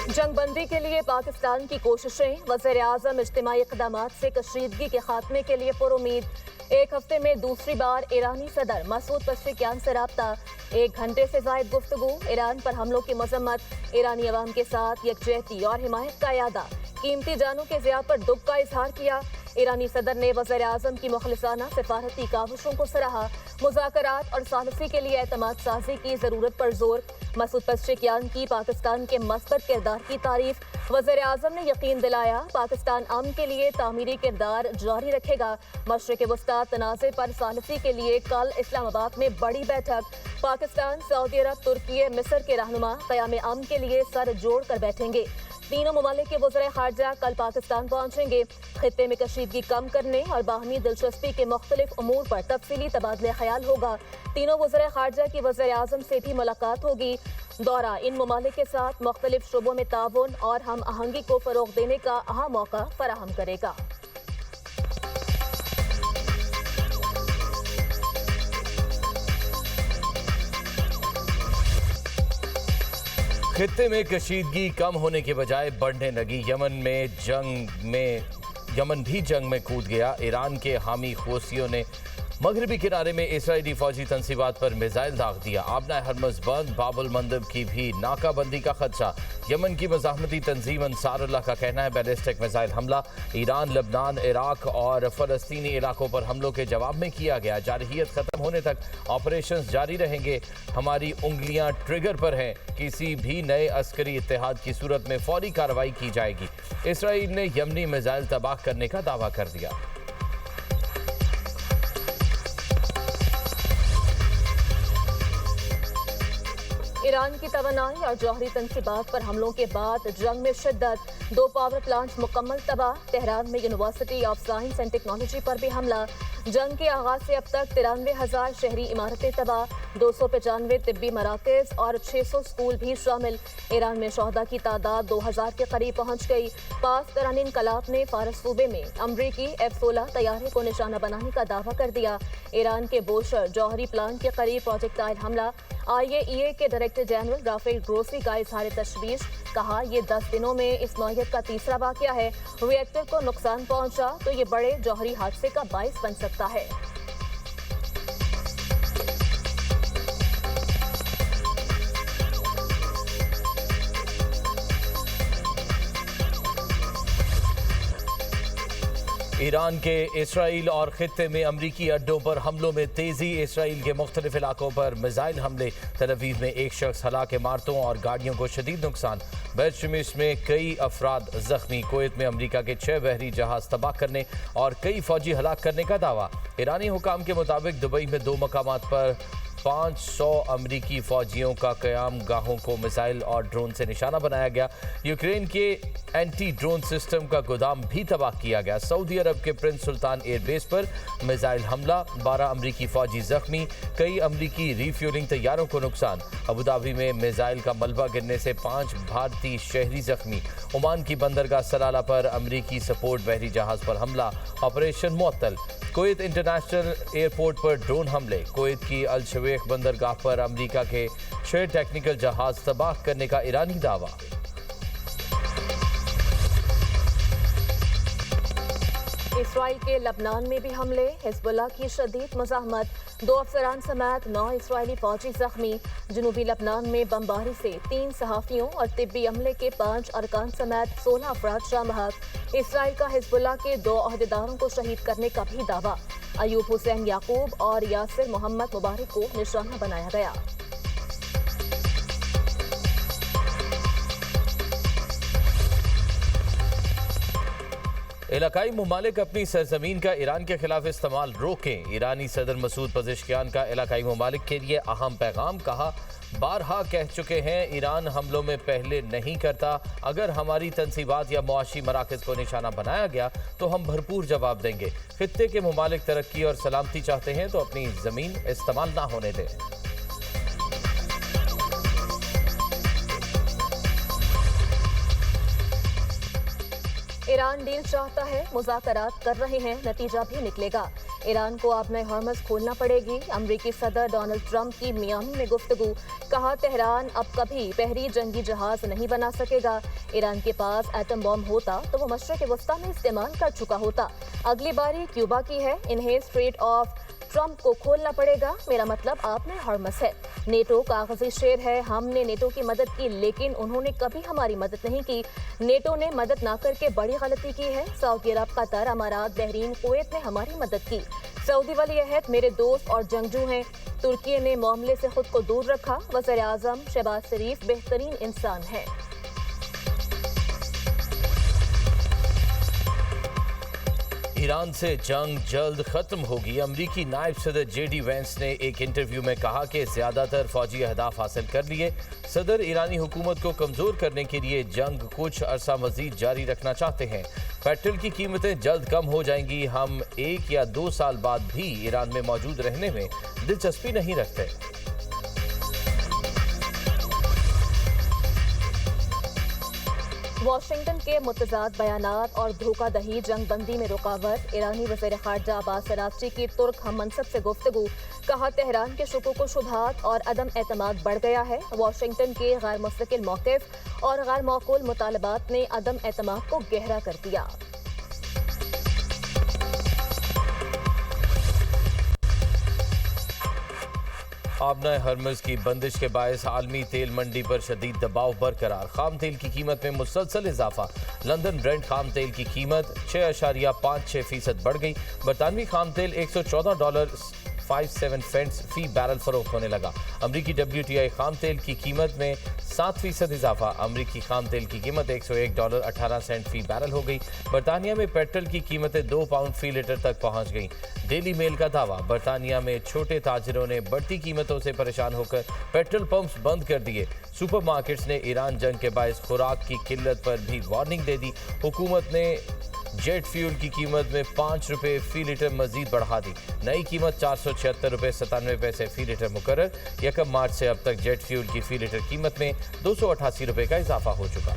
जंग बंदी के लिए पाकिस्तान की कोशिशें, वज़ीर-ए-आज़म इज्तिमाई इक़दामात से कशीदगी के खात्मे के लिए पुरुमीद। एक हफ्ते में दूसरी बार ईरानी सदर मसूद पेज़ेशकियान से राब्ता। 1 घंटे से ज़ायद गुफ्तगू। ईरान पर हमलों की मज़म्मत, ईरानी अवाम के साथ यकजहती और हिमायत का इरादा। कीमती जानों के ज़िया पर दुख का इजहार किया। ईरानी सदर ने वज़ीर-ए-आज़म की मुखलिसाना सिफारती काविशों को सराहा। मुज़ाकरात और सालसी के लिए एतमाद साजी की ज़रूरत पर जोर। मसूद पेज़ेशकियान की पाकिस्तान के मस्बत किरदार की तारीफ। वज़ीर-ए-आज़म ने यकीन दिलाया पाकिस्तान अमन के लिए तामीरी किरदार जारी रखेगा। मशरिक़ वस्ता तनाज़े पर सालसी के लिए कल इस्लामाबाद में बड़ी बैठक। पाकिस्तान, सऊदी अरब, तुर्की, मिस्र के रहनुमा क़याम अमन के लिए सर जोड़ कर बैठेंगे। तीनों ममालिक के वज़ीर ख़ारजा कल पाकिस्तान पहुंचेंगे। खित्ते में कशीदगी कम करने और बाहमी दिलचस्पी के मुख्तलिफ उमूर पर तफसीली तबादला ख्याल होगा। तीनों वज़ीर ख़ारजा की वज़ीर-ए-आज़म से भी मुलाकात होगी। दौरा इन ममालिक के साथ मुख्तलिफ शोबों में ताउन और हम आहंगी को फ़रोग़ देने का अहम मौका फराहम करेगा। खित्ते में कशीदगी कम होने के बजाय बढ़ने लगी। यमन भी जंग में कूद गया। ईरान के हामी हौसियों ने मगरबी किनारे में इसराइली फौजी तनसीबात पर मिसाइल दाग दिया। आबना हरमज बंद, बाबुल मंदब की भी नाकाबंदी का खदशा। यमन की मज़ाहमती तंजीम अंसारुल्लाह का कहना है बैलिस्टिक मिसाइल हमला ईरान, लबनान, इराक और फ़लस्तीनी इलाकों पर हमलों के जवाब में किया गया। जारहियत ख़त्म होने तक ऑपरेशंस जारी रहेंगे। हमारी उंगलियां ट्रिगर पर हैं। किसी भी नए अस्करी इत्तेहाद की सूरत में फौरी कार्रवाई की जाएगी। इसराइल ने यमनी मिसाइल तबाह करने का दावा कर दिया। ईरान की तवानाई और जौहरी तनसीबात पर हमलों के बाद जंग में शिद्दत। 2 पावर प्लांट्स मुकम्मल तबाह। तेहरान में university of science and technology पर भी हमला। जंग के आगाज से अब तक 93,000 शहरी इमारतें तबाह। 295 तिब्बी मराकज़ और 600 स्कूल भी शामिल। ईरान में शहदा की तादाद 2000 के करीब पहुंच गई। पास दौरान इनकलाब ने फारस सूबे में अमरीकी F-16 तैयारे को निशाना बनाने का दावा कर दिया। ईरान के बोशर जौहरी प्लांट के करीब प्रोजेक्टाइल हमला। IAEA के डायरेक्टर जनरल राफेल ग्रोसी का इजहार तशवीश। कहा यह 10 दिनों में इस नौयत का तीसरा वाक़या है। रिएक्टर को नुकसान पहुंचा तो ये बड़े जौहरी हादसे का बाइस बन सकता है। ईरान के इसराइल और खित्ते में अमरीकी अड्डों पर हमलों में तेजी। इसराइल के मुख्तलिफ इलाकों पर मिसाइल हमले। तल अवीव में एक शख्स हलाक, इमारतों और गाड़ियों को शदीद नुकसान। बैत शमीस में कई अफराद जख्मी। कुवैत में अमरीका के 6 बहरी जहाज तबाह करने और कई फौजी हलाक करने का दावा। ईरानी हुकाम के मुताबिक दुबई में 2 मकामात पर 500 अमरीकी फौजियों का क़याम गाहों को मिसाइल और ड्रोन से निशाना बनाया गया। यूक्रेन के एंटी ड्रोन सिस्टम का गोदाम भी तबाह किया गया। सऊदी अरब के प्रिंस सुल्तान एयरबेस पर मिसाइल हमला। 12 अमरीकी फौजी जख्मी। कई अमरीकी रीफ्यूलिंग तैयारों को नुकसान। अबूधाबी में मिसाइल का मलबा गिरने से 5 भारतीय शहरी जख्मी। ओमान की बंदरगाह सलाला पर अमरीकी सपोर्ट बहरी जहाज पर हमला। ऑपरेशन मुअत्तल। कुवैत इंटरनेशनल एयरपोर्ट पर ड्रोन हमले। कुवैत की अल शवेख बंदरगाह पर अमरीका के 6 टेक्निकल जहाज तबाह करने का ईरानी दावा। इसराइल के लबनान में भी हमले। हिजबुल्लाह की शदीद मज़ाहमत। 2 अफसरान समेत 9 इसराइली फौजी जख्मी। जनूबी लबनान में बमबारी से 3 सहाफ़ियों और तिब्बी अमले के 5 अरकान समेत 16 अफराद शामहक। इसराइल का हिजबुल्लाह के 2 अहदेदारों को शहीद करने का भी दावा। अयूब हुसैन याकूब और यासिर मोहम्मद मुबारक को निशाना बनाया गया। इलाकाई ममालिक अपनी सरजमीन का ईरान के खिलाफ इस्तेमाल रोकें। ईरानी सदर मसूद पेज़ेशकियान का इलाकाई ममालिक के लिए अहम पैगाम। कहा बारहा कह चुके हैं ईरान हमलों में पहले नहीं करता। अगर हमारी तनसीबात या मुआशी मराकज़ को निशाना बनाया गया तो हम भरपूर जवाब देंगे। खित्ते के ममालिक तरक्की और सलामती चाहते हैं तो अपनी ज़मीन इस्तेमाल ना होने दें। ईरान डील चाहता है, मुज़ाकरात कर रहे हैं, नतीजा भी निकलेगा। ईरान को अपने हॉर्मस खोलना पड़ेगी। अमरीकी सदर डोनाल्ड ट्रंप की मियामी में गुफ्तगू। कहा तेहरान अब कभी बहरी जंगी जहाज नहीं बना सकेगा। ईरान के पास एटम बॉम्ब होता तो वो मशरक़ वस्ता में इस्तेमाल कर चुका होता। अगली बारी क्यूबा की है, इन्हें स्ट्रेट ऑफ ट्रंप को खोलना पड़ेगा। मेरा मतलब आप में हॉर्मस है। नेटो कागजी शेर है, हमने नेटो की मदद की लेकिन उन्होंने कभी हमारी मदद नहीं की। नेटो ने मदद ना करके बड़ी गलती की है। सऊदी अरब, कतर, अमारात, बहरीन, कुवैत ने हमारी मदद की। सऊदी वली अहद मेरे दोस्त और जंगजू हैं। तुर्की ने मामले से खुद को दूर रखा। वज़ीर आज़म शहबाज शरीफ बेहतरीन इंसान हैं। ईरान से जंग जल्द खत्म होगी। अमरीकी नायब सदर जेडी वेंस ने एक इंटरव्यू में कहा कि ज्यादातर फौजी अहदाफ हासिल कर लिए। सदर ईरानी हुकूमत को कमजोर करने के लिए जंग कुछ अरसा मजीद जारी रखना चाहते हैं। पेट्रोल की कीमतें जल्द कम हो जाएंगी। हम 1 या 2 साल बाद भी ईरान में मौजूद रहने में दिलचस्पी नहीं रखते। वाशिंगटन के मुतजाद बयानात और धोखाधही जंग बंदी में रुकावट। ईरानी वज़ीर ख़ारजा अब्बास अराग़ची की तुर्क हम मनसब से गुफ्तगू। कहा तेहरान के शुकूक व शुबहात और अदम एतमाद बढ़ गया है। वाशिंगटन के गैर मुस्तकिल मौक़िफ़ और गैर मौकूल मुतालबात ने अदम एतमाद को गहरा कर दिया। आबना हरमज की बंदिश के बायस आलमी तेल मंडी पर शदीद दबाव बरकरार। खाम तेल की कीमत में मुसलसल इजाफा। लंदन ब्रेंट खाम तेल की कीमत 6.56% बढ़ गई। बरतानवी खाम तेल $100.57 फी बैरल फरोख्त होने लगा। अमरीकी WTI खाम तेल की कीमत में 7% इजाफा। अमरीकी खाम तेल की कीमत $101.18 फी बैरल हो गई। बरतानिया में पेट्रोल की कीमतें 2 पाउंड फी लीटर तक पहुंच गई। डेली मेल का दावा, बरतानिया में छोटे ताजिरों ने बढ़ती कीमतों से परेशान होकर पेट्रोल पंप्स बंद कर दिए। सुपर मार्केट्स ने ईरान जंग के बायस खुराक की किल्लत पर भी वार्निंग दे दी। हुकूमत ने जेट फ्यूल की कीमत में 5 रुपये फी लीटर मजीद बढ़ा दी। नई कीमत $476.97 फी लीटर मुकर्रर। 1 मार्च से अब तक जेट फ्यूल की फी लीटर कीमत में $288 का इजाफा हो चुका।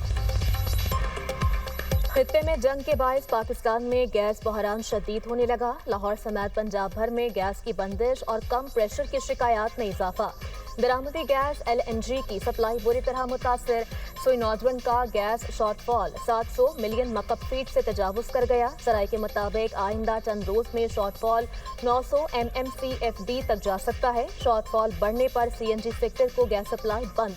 खित्ते में जंग के बायस पाकिस्तान में गैस बहरान शदीद होने लगा। लाहौर समेत पंजाब भर में गैस की बंदिश और कम प्रेशर की शिकायत में इजाफा। दरामदी गैस LNG की सप्लाई बुरी तरह मुतासर। सोई नौजवान का गैस शॉर्टफॉल 700 मिलियन मकब फीट से तजावुज कर गया। सराय के मुताबिक आइंदा चंद रोज में शॉर्टफॉल 900 MMCFD तक जा सकता है। शॉर्टफॉल बढ़ने पर CNG सेक्टर को गैस सप्लाई बंद।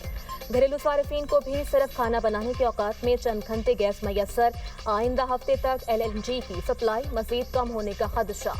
घरेलू सार्फिन को भी सिर्फ खाना बनाने के औकात में चंद घंटे गैस मैसर। आइंदा हफ्ते तक LNG की सप्लाई मजीद कम होने का खदशा।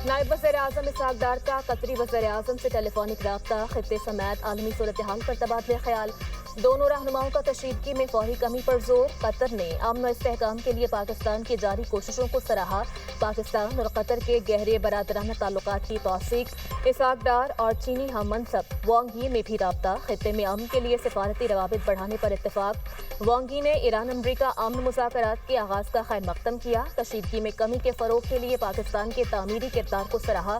नायब वज़ीर आज़म इसहाक डार का कतरी वज़ीर आज़म से टेलीफोनिक रब्ता। खित्ते समेत आलमी सूरत हाल पर तबादले ख्याल। दोनों रहनुमाओं का कशीदगी में फौरी कमी पर जोर। कतर ने अमन और इस्तेहकाम के लिए पाकिस्तान की जारी कोशिशों को सराहा। पाकिस्तान और कतर के गहरे बरादराना ताल्लुकात की तौसीक। इसहाक डार और चीनी हम मनसब वांग यी में भी रब्ता। खित्ते में अमन के लिए सिफारती रवाबित बढ़ाने पर इत्तेफाक। वांग यी ने ईरान अमरीका अमन मुज़ाकरात के आगाज का खैर मकदम किया। कशीदगी में कमी के फरोग के लिए पाकिस्तान के तामीरी किरदार को सराहा।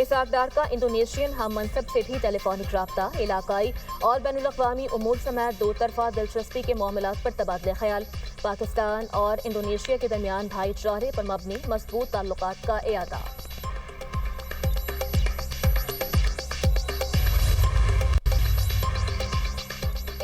इसहाक डार का इंडोनेशियन हम मनसब से भी टेलीफोनिक रब्ता। इलाकाई और बैनुल-अक़वामी उमूर समेत दो तरफा दिलचस्पी के मामलात पर तबादले ख्याल। पाकिस्तान और इंडोनेशिया के दरमियान भाईचारे पर मबनी मजबूत ताल्लुकात का इयादा।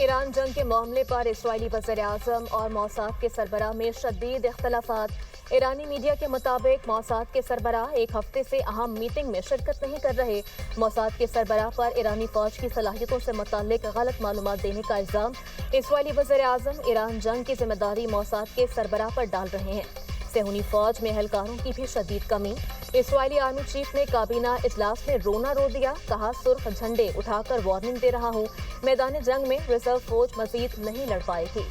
ईरान जंग के मामले पर इस्राईली वज़ीर आज़म और मौसाद के सरबराह में शदीद इख्तलाफात। ईरानी मीडिया के मुताबिक मौसाद के सरबराह एक हफ्ते से अहम मीटिंग में शिरकत नहीं कर रहे। मौसाद के सरबराह पर ईरानी फौज की सलाहियतों से मुताल्लिक गलत मालूमात देने का इल्ज़ाम। इस्राईली वज़ीर आज़म ईरान जंग की जिम्मेदारी मौसाद के सरबराह पर डाल रहे हैं। सेहूनी फौज में एहलकारों की भी शदीद कमी। इस्राईली आर्मी चीफ ने काबीना इजलास में रोना रो दिया। कहा सुर्ख झंडे उठाकर वार्निंग दे रहा हूँ, मैदान जंग में रिजर्व फौज मजीद नहीं लड़ पाएगी।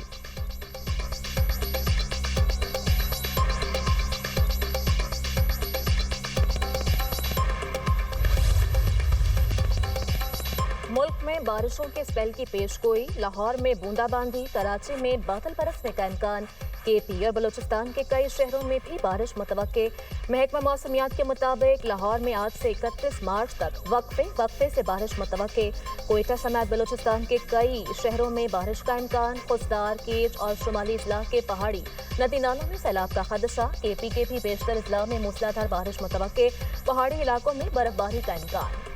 मुल्क में बारिशों के स्पेल की पेशगोई, लाहौर में बूंदाबांदी, कराची में बादल बरसने का इम्कान। केपी और बलूचिस्तान के कई शहरों में भी बारिश मुतवक्के। महकमा मौसमियात के मुताबिक लाहौर में आज से 31 मार्च तक वक्फे से बारिश मुतवक्के। कोयटा समेत बलूचिस्तान के कई शहरों में बारिश का इम्कान। खुसदार, केच और शुमाली इजला के पहाड़ी नदी नालों में सैलाब का खदशा। केपी के भी बेशतर इजला में मूसलाधार बारिश मुतवक्के। पहाड़ी इलाकों में बर्फबारी का इम्कान।